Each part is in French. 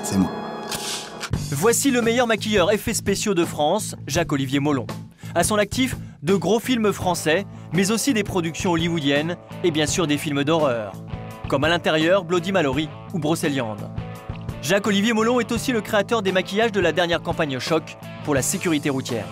C'est moi. Voici le meilleur maquilleur effets spéciaux de France, Jacques-Olivier Mollon. À son actif, de gros films français, mais aussi des productions hollywoodiennes et bien sûr des films d'horreur, comme À l'intérieur, Bloody Mallory ou Brocéliande. Jacques-Olivier Mollon est aussi le créateur des maquillages de la dernière campagne Choc pour la sécurité routière.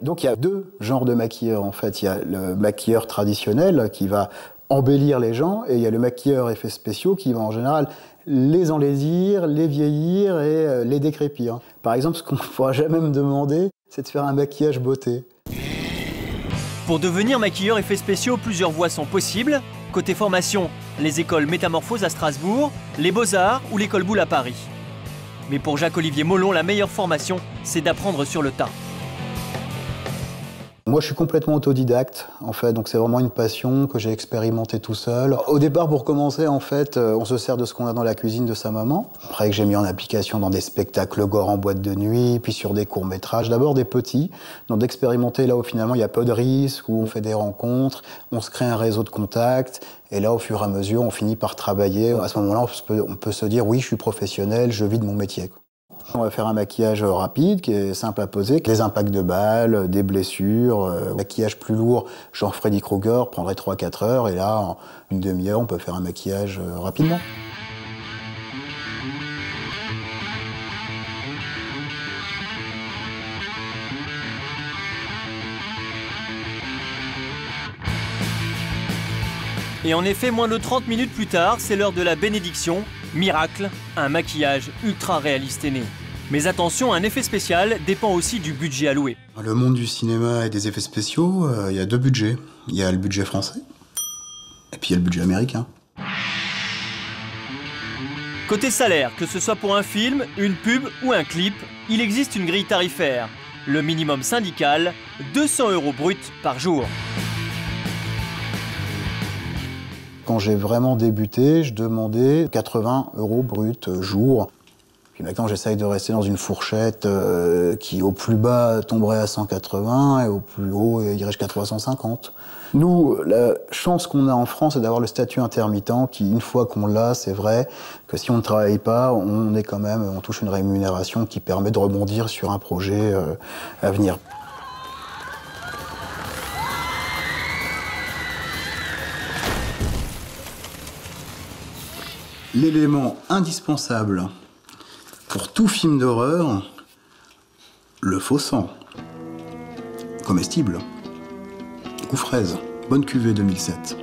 Donc il y a deux genres de maquilleurs en fait. Il y a le maquilleur traditionnel qui va embellir les gens et il y a le maquilleur effets spéciaux qui va en général les enlaisir, les vieillir et les décrépir. Par exemple, ce qu'on ne pourra jamais me demander, c'est de faire un maquillage beauté. Pour devenir maquilleur effets spéciaux, plusieurs voies sont possibles. Côté formation, les écoles Métamorphose à Strasbourg, les Beaux-Arts ou l'école Boulle à Paris. Mais pour Jacques-Olivier Mollon, la meilleure formation, c'est d'apprendre sur le tas. Moi, je suis complètement autodidacte, en fait, donc c'est vraiment une passion que j'ai expérimentée tout seul. Au départ, pour commencer, en fait, on se sert de ce qu'on a dans la cuisine de sa maman. Après, que j'ai mis en application dans des spectacles gore en boîte de nuit, puis sur des courts-métrages. D'abord des petits, donc d'expérimenter là où finalement il y a peu de risques, où on fait des rencontres, on se crée un réseau de contacts, et là, au fur et à mesure, on finit par travailler. À ce moment-là, on peut se dire, oui, je suis professionnel, je vis de mon métier. On va faire un maquillage rapide, qui est simple à poser, les impacts de balles, des blessures, maquillage plus lourd, genre Freddy Krueger, prendrait 3-4 heures, et là, en une demi-heure, on peut faire un maquillage rapidement. Et en effet, moins de 30 minutes plus tard, c'est l'heure de la bénédiction. Miracle, un maquillage ultra réaliste est né. Mais attention, un effet spécial dépend aussi du budget alloué. Le monde du cinéma et des effets spéciaux, il y a deux budgets. Il y a le budget français, et puis il y a le budget américain. Côté salaire, que ce soit pour un film, une pub ou un clip, il existe une grille tarifaire. Le minimum syndical, 200 € bruts par jour. Quand j'ai vraiment débuté, je demandais 80 € bruts jour. Puis maintenant, j'essaye de rester dans une fourchette qui, au plus bas, tomberait à 180 et au plus haut, irait jusqu'à 350. Nous, la chance qu'on a en France, c'est d'avoir le statut intermittent qui, une fois qu'on l'a, c'est vrai que si on ne travaille pas, on touche une rémunération qui permet de rebondir sur un projet à venir. L'élément indispensable pour tout film d'horreur, le faux sang. Comestible. Goût fraise. Bonne cuvée 2007.